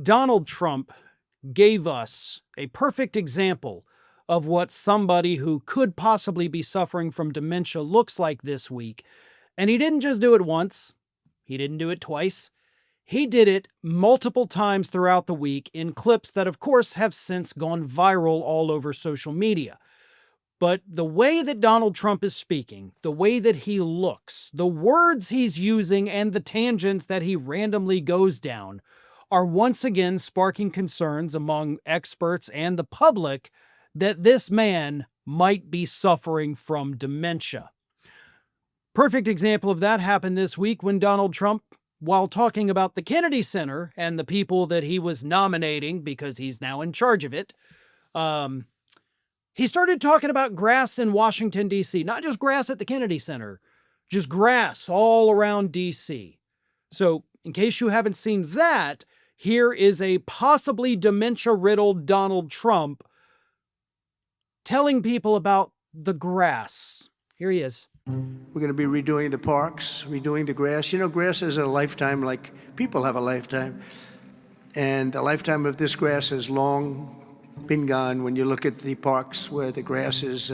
Donald Trump gave us a perfect example of what somebody who could possibly be suffering from dementia looks like this week. And he didn't just do it once. He didn't do it twice. He did it multiple times throughout the week in clips that, of course, have since gone viral all over social media. But the way that Donald Trump is speaking, the way that he looks, the words he's using, and the tangents that he randomly goes down are once again sparking concerns among experts and the public that this man might be suffering from dementia. Perfect example of that happened this week when Donald Trump, while talking about the Kennedy Center and the people that he was nominating because he's now in charge of it, he started talking about grass in Washington, D.C. Not just grass at the Kennedy Center, just grass all around D.C. So, in case you haven't seen that, here is a possibly dementia-riddled Donald Trump telling people about the grass. Here he is. We're going to be redoing the parks, redoing the grass. You know, grass is a lifetime like people have a lifetime. And the lifetime of this grass has long been gone when you look at the parks where the grass is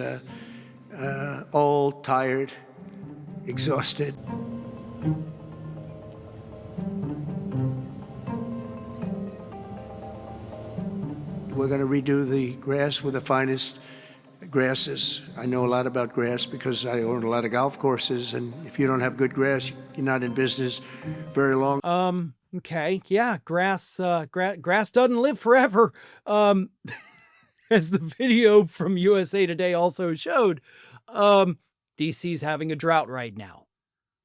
old, tired, exhausted. We're going to redo the grass with the finest grasses. I know a lot about grass because I own a lot of golf courses, and if you don't have good grass, you're not in business very long. Okay. Yeah. Grass doesn't live forever. As the video from USA Today also showed, DC's having a drought right now.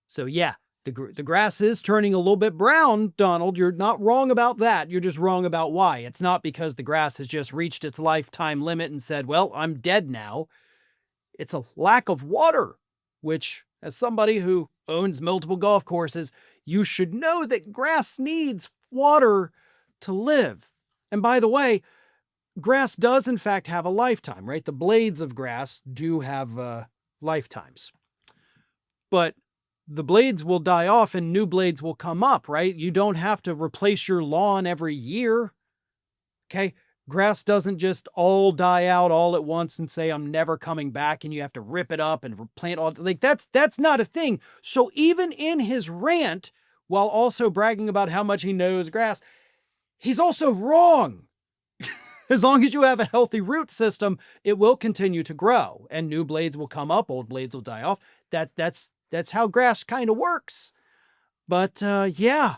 So yeah, the grass is turning a little bit brown, Donald. You're not wrong about that. You're just wrong about why. It's not because the grass has just reached its lifetime limit and said, well, I'm dead now. It's a lack of water, which, as somebody who owns multiple golf courses, you should know that grass needs water to live. And by the way, grass does in fact have a lifetime, right? The blades of grass do have lifetimes. But the blades will die off and new blades will come up, right? You don't have to replace your lawn every year. Okay? Grass doesn't just all die out all at once and say, I'm never coming back, and you have to rip it up and replant all. Like that's not a thing. So even in his rant, while also bragging about how much he knows grass, he's also wrong. As long as you have a healthy root system, it will continue to grow and new blades will come up, old blades will die off. That's how grass kind of works. But yeah.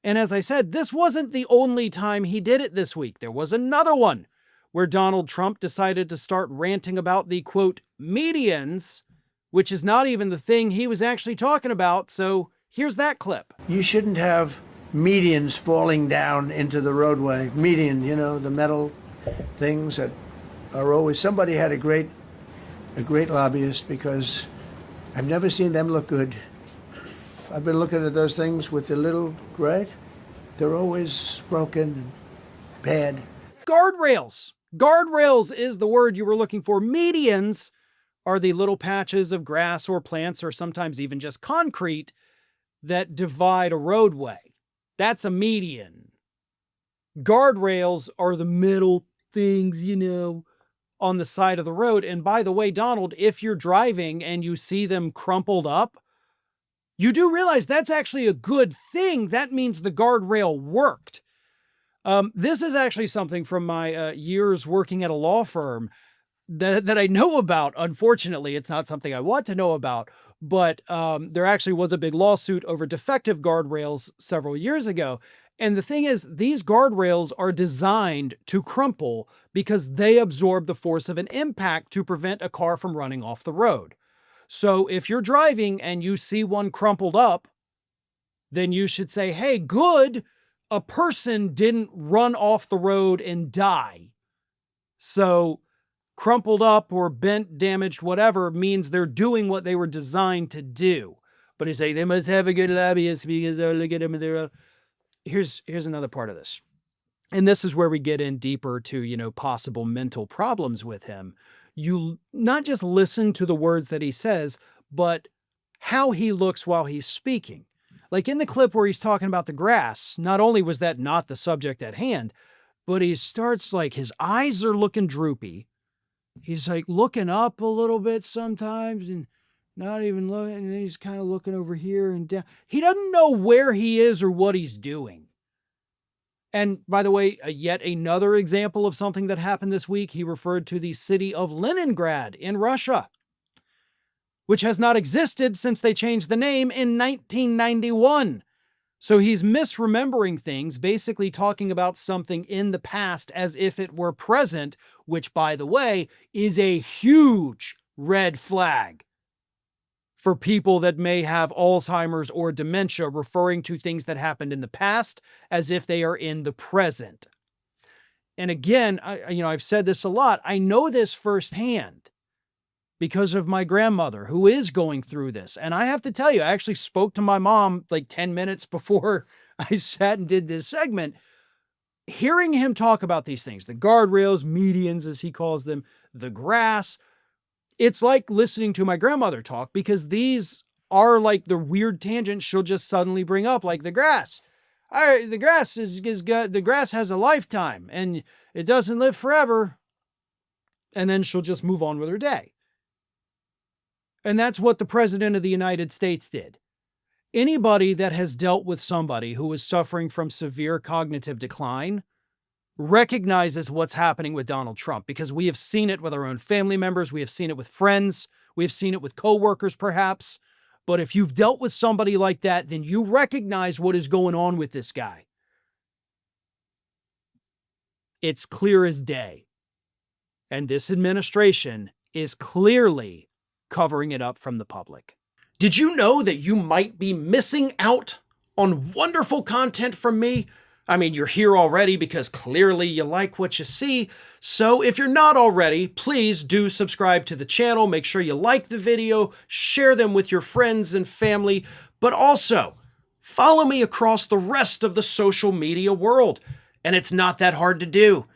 And as I said, this wasn't the only time he did it this week. There was another one where Donald Trump decided to start ranting about the, quote, medians, which is not even the thing he was actually talking about. So here's that clip. You shouldn't have medians falling down into the roadway. Median, you know, the metal things that are always... Somebody had a great lobbyist, because I've never seen them look good. I've been looking at those things with the little, right? They're always broken and bad. Guardrails. Guardrails is the word you were looking for. Medians are the little patches of grass or plants, or sometimes even just concrete, that divide a roadway. That's a median. Guardrails are the middle things, you know, on the side of the road. And by the way, Donald, if you're driving and you see them crumpled up, you do realize that's actually a good thing. That means the guardrail worked. This is actually something from my years working at a law firm that I know about. Unfortunately, it's not something I want to know about, but there actually was a big lawsuit over defective guardrails several years ago. And the thing is, these guardrails are designed to crumple because they absorb the force of an impact to prevent a car from running off the road. So if you're driving and you see one crumpled up, then you should say, hey, good, a person didn't run off the road and die. So crumpled up or bent, damaged, whatever, means they're doing what they were designed to do. But you say, they must have a good lobbyist because look at them. Here's another part of this. And this is where we get in deeper to, possible mental problems with him. You not just listen to the words that he says, but how he looks while he's speaking. Like in the clip where he's talking about the grass, not only was that not the subject at hand, but he starts like his eyes are looking droopy. He's like looking up a little bit sometimes and not even looking, and he's kind of looking over here and down. He doesn't know where he is or what he's doing. And by the way, yet another example of something that happened this week, he referred to the city of Leningrad in Russia, which has not existed since they changed the name in 1991. So he's misremembering things, basically talking about something in the past as if it were present, which, by the way, is a huge red flag for people that may have Alzheimer's or dementia, referring to things that happened in the past as if they are in the present. And again, I've said this a lot. I know this firsthand because of my grandmother who is going through this. And I have to tell you, I actually spoke to my mom like 10 minutes before I sat and did this segment. Hearing him talk about these things, the guardrails, medians, as he calls them, the grass, it's like listening to my grandmother talk, because these are like the weird tangents she'll just suddenly bring up, like the grass. All right, the grass the grass has a lifetime and it doesn't live forever. And then she'll just move on with her day. And that's what the President of the United States did. Anybody that has dealt with somebody who is suffering from severe cognitive decline recognizes what's happening with Donald Trump, because we have seen it with our own family members. We have seen it with friends. We have seen it with coworkers, perhaps. But if you've dealt with somebody like that, then you recognize what is going on with this guy. It's clear as day. And this administration is clearly covering it up from the public. Did you know that you might be missing out on wonderful content from me? I mean, you're here already because clearly you like what you see. So if you're not already, please do subscribe to the channel. Make sure you like the video, share them with your friends and family, but also follow me across the rest of the social media world. And it's not that hard to do.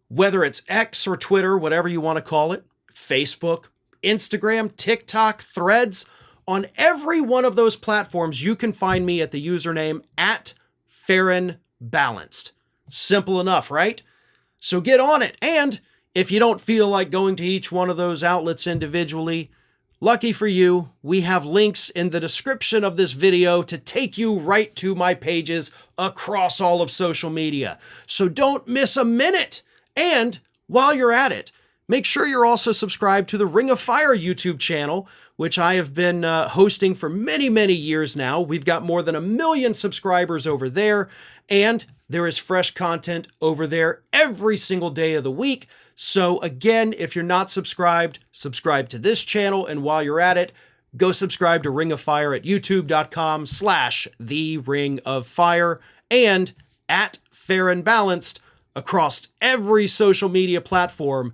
Whether it's X or Twitter, whatever you want to call it, Facebook, Instagram, TikTok, Threads, on every one of those platforms, you can find me at the username @FarronBalanced. Simple enough, right? So get on it. And if you don't feel like going to each one of those outlets individually, lucky for you, we have links in the description of this video to take you right to my pages across all of social media. So don't miss a minute. And while you're at it, make sure you're also subscribed to the Ring of Fire YouTube channel, which I have been hosting for many, many years now. We've got more than 1 million subscribers over there, and there is fresh content over there every single day of the week. So again, if you're not subscribed, subscribe to this channel, and while you're at it, go subscribe to Ring of Fire at youtube.com/The Ring of Fire and @FarronBalanced across every social media platform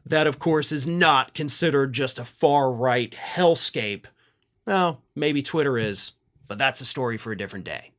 that, of course, is not considered just a far-right hellscape. Well, maybe Twitter is, but that's a story for a different day.